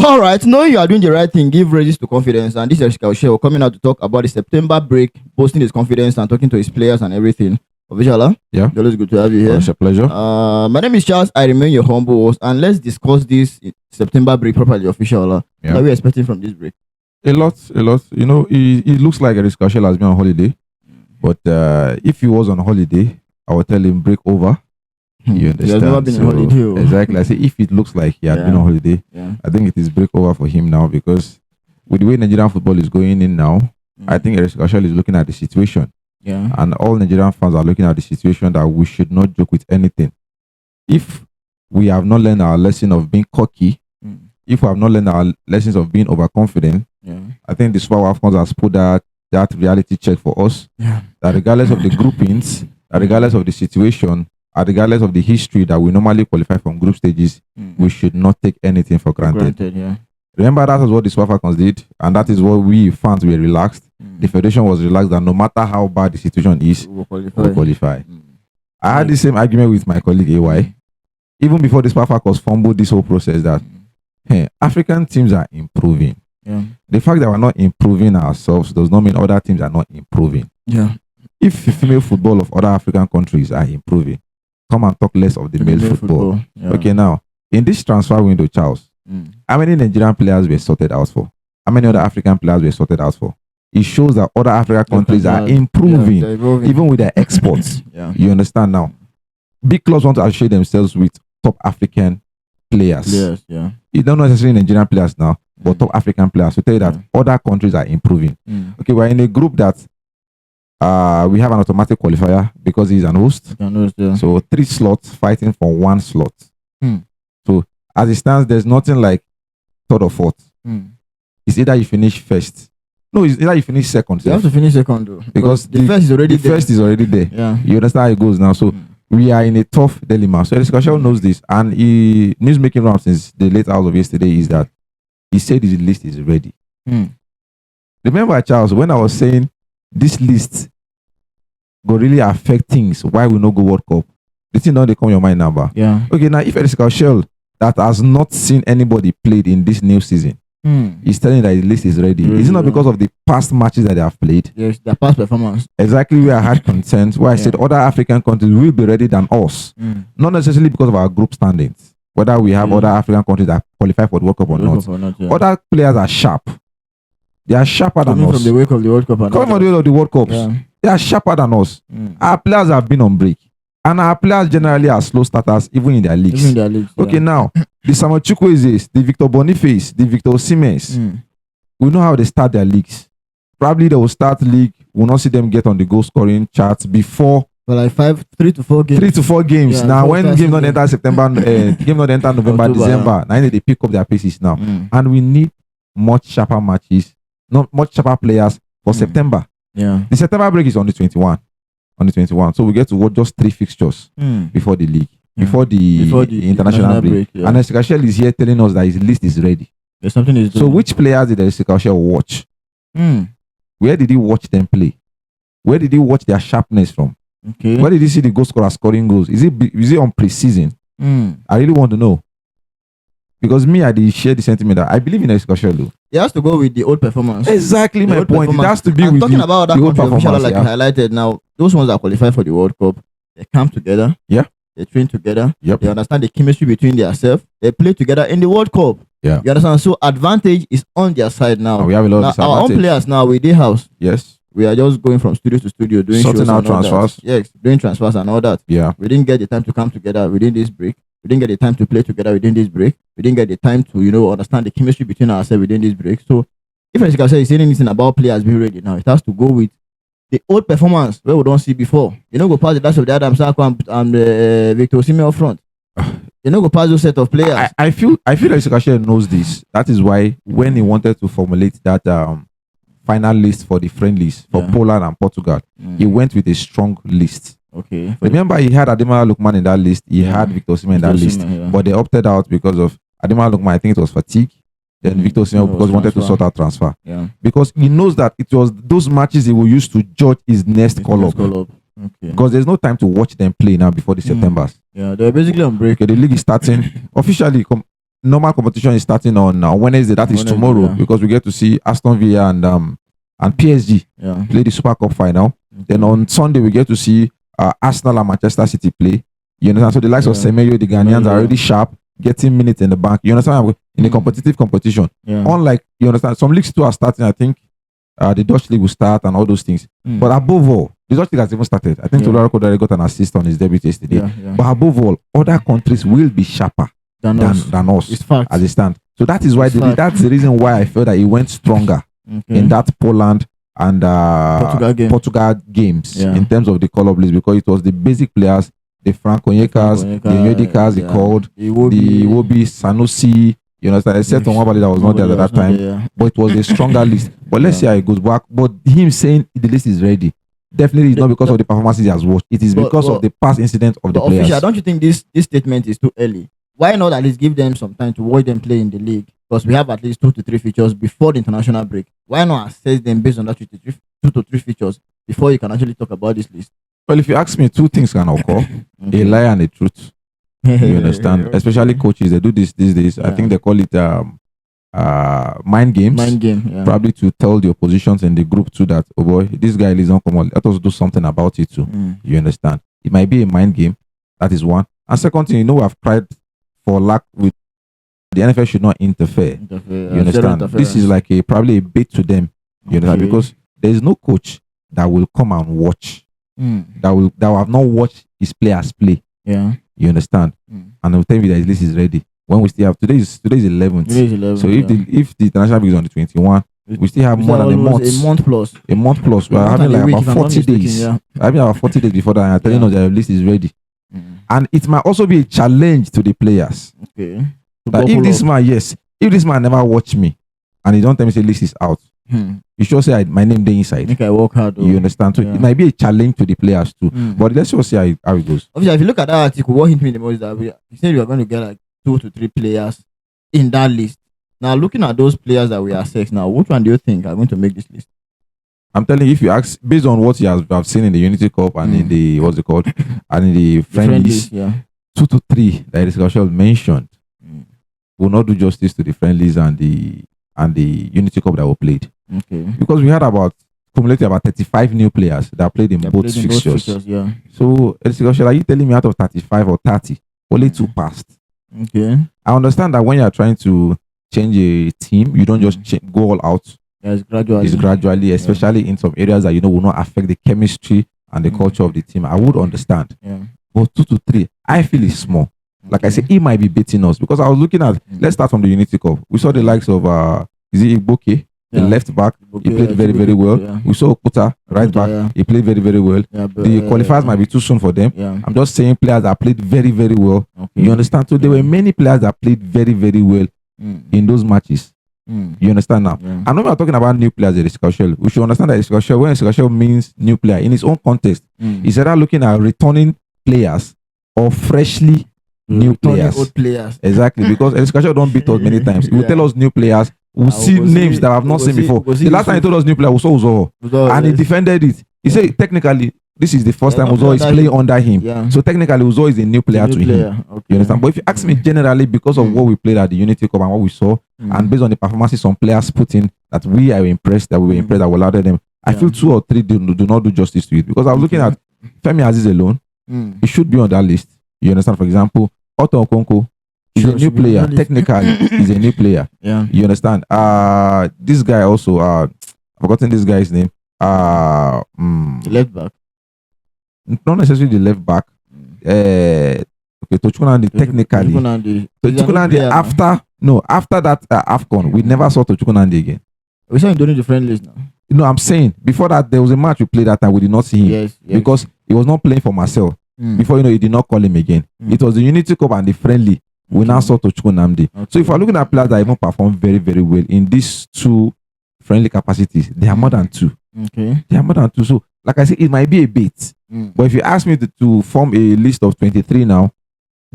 All right, knowing you are doing the right thing, give raises to confidence. And this is Chelle coming out to talk about the September break, boosting his confidence and talking to his players and everything. Official, yeah, it's always good to have you here. It's a pleasure. My name is Charles. I remain your humble host, and let's discuss this September break properly. Official, what are we expecting from this break? A lot. You know, it looks like Chelle has been on holiday, but if he was on holiday, I would tell him break over. You understand? He has never been on holiday. Exactly. I say if it looks like he had been on holiday, I think it is break over for him now, because with the way Nigerian football is going in now, I think Chelle is looking at the situation. Yeah. And all Nigerian fans are looking at the situation that we should not joke with anything. If we have not learned our lesson of being cocky, if we have not learned our lessons of being overconfident, I think the Super Falcons has put that reality check for us. That regardless of the groupings, that regardless of the situation, regardless of the history that we normally qualify from group stages, we should not take anything for granted. Remember, that is what the Super Falcons did, and that is what we fans were relaxed. The federation was relaxed that no matter how bad the situation is, we'll qualify. I had the same argument with my colleague AY, even before the Super Falcons fumbled this whole process, that African teams are improving. The fact that we're not improving ourselves does not mean other teams are not improving. If the female football of other African countries are improving, come and talk less of the male football. Okay, now, in this transfer window, Charles, how many Nigerian players were sorted out for? How many other African players were sorted out for? It shows that other African countries are improving, even with their exports. You understand now? Big clubs want to associate themselves with top African players. You don't necessarily Nigerian players now, but top African players to tell you that other countries are improving. Okay, we're in a group that we have an automatic qualifier because he's an host. So 3 slots fighting for 1 slot. So as it stands, there's nothing like third or fourth. It's either you finish first. No, it's either you finish second. You have to finish second though, because the first is already there. You understand how it goes now. So we are in a tough dilemma. So Chelle knows this, and news making round since the late hours of yesterday is that he said his list is ready. Remember, Charles, when I was saying this list go really affect things, why we no go World Cup? The thing now they come your mind number. Okay, now if Chelle that has not seen anybody played in this new season, he's telling that his list is ready. Is it not because of the past matches that they have played? Yes, their past performance. Exactly where I had concerns, where I said other African countries will be ready than us. Not necessarily because of our group standings, whether we have other African countries that qualify for the World Cup or not. Other players are sharp. They are sharper than us. From the wake of the World Cup. Coming from the wake of the World Cups. They are sharper than us. Our players have been on break. And our players generally are slow starters, even in their leagues. Okay, now, the Samuel Chukwuezes, the Victor Boniface, the Victor Siemens, we know how they start their leagues. Probably they will start league, we'll not see them get on the goal scoring charts before. For like 3 to 4 games. 3 to 4 games. Now, when game not enter September, game not enter November, October, December, now they pick up their paces now. And we need much sharper matches, not much sharper players for September. The September break is on the 21. So we get to watch just 3 fixtures before the league, before the international break. And Chelle is here telling us that his list is ready. There's something he's doing. So which players did Chelle watch? Where did he watch them play? Where did he watch their sharpness from? Where did he see the goal scorer scoring goals? Is it on pre-season? I really want to know. Because me, I did share the sentiment that I believe in Chelle. He has to go with the old performance. Exactly my point. It has to be with talking about that the old performance. Like you highlighted now, those ones that qualify for the World Cup, they come together. They train together. They understand the chemistry between themselves. They play together in the World Cup. You understand? So advantage is on their side now. And we have a lot of our own players now with their house. Yes. We are just going from studio to studio doing sorting out transfers. Yes, doing transfers and all that. We didn't get the time to come together within this break. We didn't get the time to play together within this break. We didn't get the time to, understand the chemistry between ourselves within this break. So if Chelle is saying anything about players being ready now, it has to go with the old performance where we don't see before. Go past the likes of the Adam Sako and Victor Osimhen up front. Go past those set of players. I feel like Chelle knows this. That is why when he wanted to formulate that final list for the friendlies for Poland and Portugal, he went with a strong list. Remember, he had Ademola Lookman in that list. He had Victor Osimhen in that list. But they opted out because of Ademola Lookman. I think it was fatigue. Then Victor Osimhen because he wanted to sort out transfer. Because he knows that it was those matches he will use to judge his next call-up. Okay. Because there's no time to watch them play now before the Septembers. Yeah, they're basically on break. Okay, the league is starting officially. Normal competition is starting on Wednesday. That is tomorrow, because we get to see Aston Villa and PSG play the Super Cup final. Okay. Then on Sunday we get to see Arsenal and Manchester City play. You understand? So the likes of Semenyo, the Ghanaians are already sharp, getting minutes in the bank. You understand? In a competitive competition. Yeah. Unlike, you understand, some leagues too are starting. I think the Dutch league will start and all those things. But above all, the Dutch league has even started. I think Tolaro Kodare got an assist on his debut yesterday. But above all, other countries will be sharper than us it's fact. As it stands. So that is why that's the reason why I felt that he went stronger in that Poland and Portugal games in terms of the call-up list, because it was the basic players, the Frank Onyeka's, the Nyedikas, he called, the Iwobi, Sanusi, you know, except on Wabali that was not there at that time, but it was a stronger list. But let's see how it goes back. But him saying the list is ready, definitely it's not because of the performances he has watched. It is because of the past incident of the players. Official, don't you think this statement is too early? Why not at least give them some time to watch them play in the league? Because we have at least 2 to 3 features before the international break. Why not assess them based on that 2 to 3 features before you can actually talk about this list? Well, if you ask me, 2 things can occur: a lie and a truth. You understand? Especially coaches, they do this these days. I think they call it mind games. Mind game, probably to tell the oppositions in the group too that, oh boy, this guy is not common. Let us do something about it too. You understand? It might be a mind game. That is one. And second thing, you know, I've cried for lack with the NFL should not interfere. You understand? This is like probably a bait to them. You understand? Because there is no coach that will come and watch. That will have not watched his players play. Yeah. You understand? And they'll tell me that his list is ready. When we still have today is 11th. So if the international break is on the 21, we still have more than a month plus. A month plus. We're having like about 40 days. Having about 40 days before that, and telling us that the list is ready. And it might also be a challenge to the players. Okay. That if this man never watch me and he don't tell me say list is out, you should say my name there inside. Make I work hard. You understand? So it might be a challenge to the players too. But let's just see how it goes. Obviously, if you look at that article, what hit me the most is that you said we are going to get like 2 to 3 players in that list. Now, looking at those players that we assess now, which one do you think are going to make this list? I'm telling you, if you ask, based on what you have seen in the Unity Cup and in the what's it called, and in the friendlies, 2 to 3 that is Chelle mentioned will not do justice to the friendlies and the Unity Cup that were played. Okay. Because we had cumulated about 35 new players that played in both fixtures. So, Chelle, are you telling me out of 35 or 30, only 2 passed? Okay. I understand that when you are trying to change a team, you don't just go all out. It's gradually, especially in some areas that will not affect the chemistry and the culture of the team. I would understand. But 2 to 3, I feel it's small. Like I said, he might be beating us because I was looking at. Let's start from the Unity Cup. We saw the likes of is it Igboke, the left back. He played very, very well. We saw Okuta, right back. He played very, very well. The qualifiers might be too soon for them. I'm just saying players that played very, very well. You understand? So there were many players that played very, very well in those matches. You understand now? And when we are talking about new players at Chelle, we should understand that Chelle, when Chelle means new player in its own context, is either looking at returning players or freshly new players. Old players. Exactly, because Chelle don't beat us many times. He will tell us new players. We'll see names that I have not seen before. The last time he told us new player, we saw Uzoho. And he defended it. He said technically this is the first time Uzoho is playing under him. So technically Uzoho is a new player to him. You understand? But if you ask me generally, because of what we played at the Unity Cup and what we saw, and based on the performances some players put in, that we were impressed, that we allowed them, I feel 2 or 3 do not do justice to it. Because I was looking at Femi Aziz alone. He should be on that list. You understand? For example, Otto Okonkwo is a new player. Technically, he's a new player. You understand? This guy also, I've forgotten this guy's name. The left back. Not necessarily the left back. Okay, Tochukwunandi technically. Tochukwunandi after that AFCON, we never saw Tochukwunandi again. We saw him doing the friendlies now. No, I'm saying before that there was a match we played that time. We did not see him. Yes. Because he was not playing for Marcel. Before he did not call him again. It was the Unity Cup and the friendly. We now saw Tochukwunandi. So if we're looking at players that even perform very, very well in these 2 friendly capacities, they are more than 2. Okay. They are more than 2. So like I said, it might be a bit. But if you ask me to form a list of 23 now,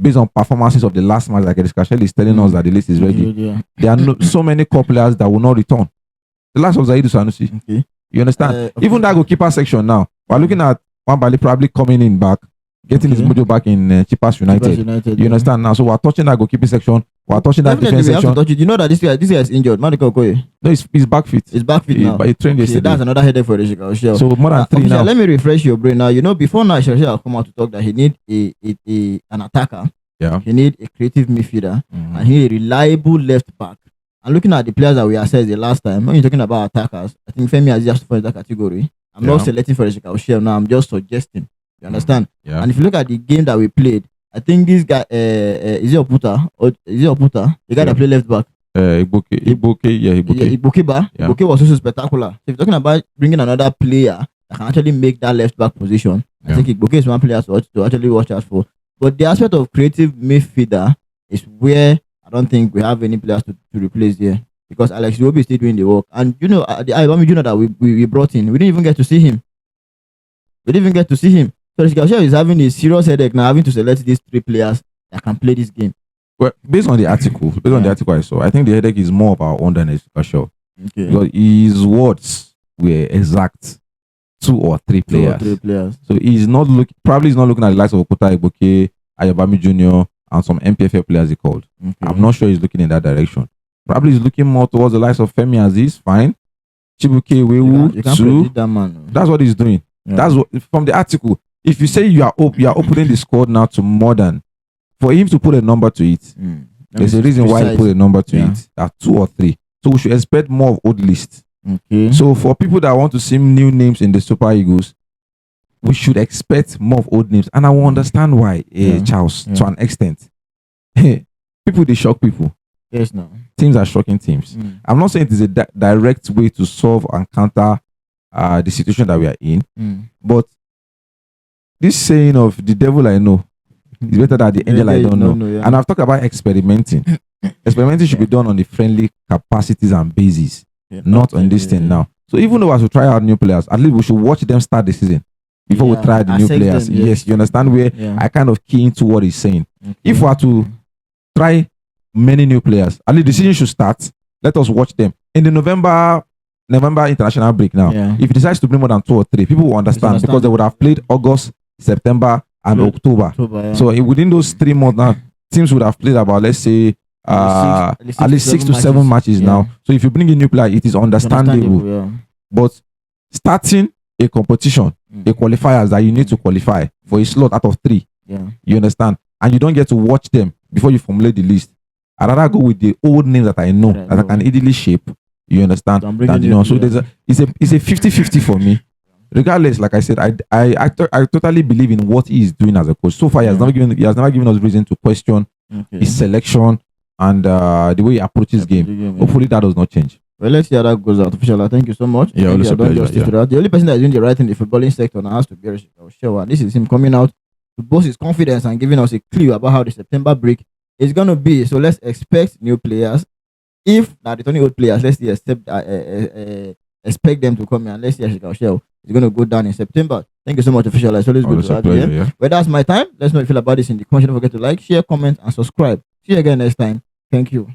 based on performances of the last match, like Chelle is telling us that the list is ready. There are so many core players that will not return. The last was Zaidu Sanusi. Okay. You understand? Even that goalkeeper section now, we're looking at Bali probably coming in back, getting his mojo back in Chipas United. You understand now? So we're touching that goalkeeping section. We're touching that defense section. You know that this guy is injured. Madiko Okoye. No, he's back fit. He's back fit now. He trained yesterday. That's another headache for Shelle. So more than 3 now. Let me refresh your brain now. You know, before now, Shelle come out to talk that he need an attacker. Yeah. He need a creative midfielder, and he need a reliable left back. And looking at the players that we assessed the last time, when you're talking about attackers, I think Femi has just for that category. I'm not selecting for Shelle now. I'm just suggesting. You understand? Yeah. And if you look at the game that we played, I think this guy is it Oputa? The guy that played left back. Iboke. Iboke was also spectacular. So if you're talking about bringing another player that can actually make that left back position, I think Iboke is one player to actually watch out for. But the aspect of creative midfielder is where I don't think we have any players to replace here, because Alex Iwobi is still doing the work. And you know, that we brought in, we didn't even get to see him. So Shelle is having a serious headache now, having to select these 3 players that can play this game. Well, based on the article I saw, I think the headache is more of our own than Shelle. Okay. Because his words were exact 2 or 3 players. So he's not looking at the likes of Okuta, Iboke, Ayobami Jr. and some MPFL players he called. Okay. I'm not sure he's looking in that direction. Probably he's looking more towards the likes of Femi Aziz, fine. Chibuke Wewu, too. That man. That's what he's doing. Yeah. That's what from the article. If you say you are opening the squad now to more than, for him to put a number to it, there's a reason why he put a number to it. That 2 or 3. So we should expect more of old lists. Okay. So for people that want to see new names in the Super Eagles, we should expect more of old names. And I will understand why, Charles, to an extent. People, they shock people. Yes, no. Teams are shocking teams. I'm not saying it is a direct way to solve and counter the situation that we are in, but this saying of the devil I know is better than the angel I don't know. And I've talked about experimenting. Experimenting should be done on the friendly capacities and basis, not on this thing now. So even though I should try out new players, at least we should watch them start the season before we try the new players. Yes, you understand where I kind of key into what he's saying. Okay. If we are to try many new players, at least the season should start. Let us watch them. In the November international break now, if he decides to bring more than 2 or 3, people will understand because they would have played August, September, and October. So within those 3 months now, teams would have played about, let's say, at least 6 to 7 matches now. So if you bring a new player, it is understandable. But starting a competition, a qualifiers that you need to qualify for a slot out of 3, you understand, and you don't get to watch them before you formulate the list. I'd rather go with the old names that I know that I can easily shape. You understand? So it's a 50-50 for me. Regardless, like I said, I totally believe in what he is doing as a coach. So far, he has never given us reason to question his selection and the way he approaches game. Hopefully, that does not change. Well, let's see how that goes out. Official, thank you so much. Yeah, always a pleasure. The only person that is doing the right thing in the footballing sector now has to be Chelle. This is him coming out to boost his confidence and giving us a clue about how the September break is going to be. So let's expect new players. If not, it's only old players, let's see, expect them to come in, and let's see how Chelle is going to go down in September. Thank you so much, Official. It's always good to have you here. Well, that's my time. Let's know how you feel about this in the comments. Don't forget to like, share, comment, and subscribe. See you again next time. Thank you.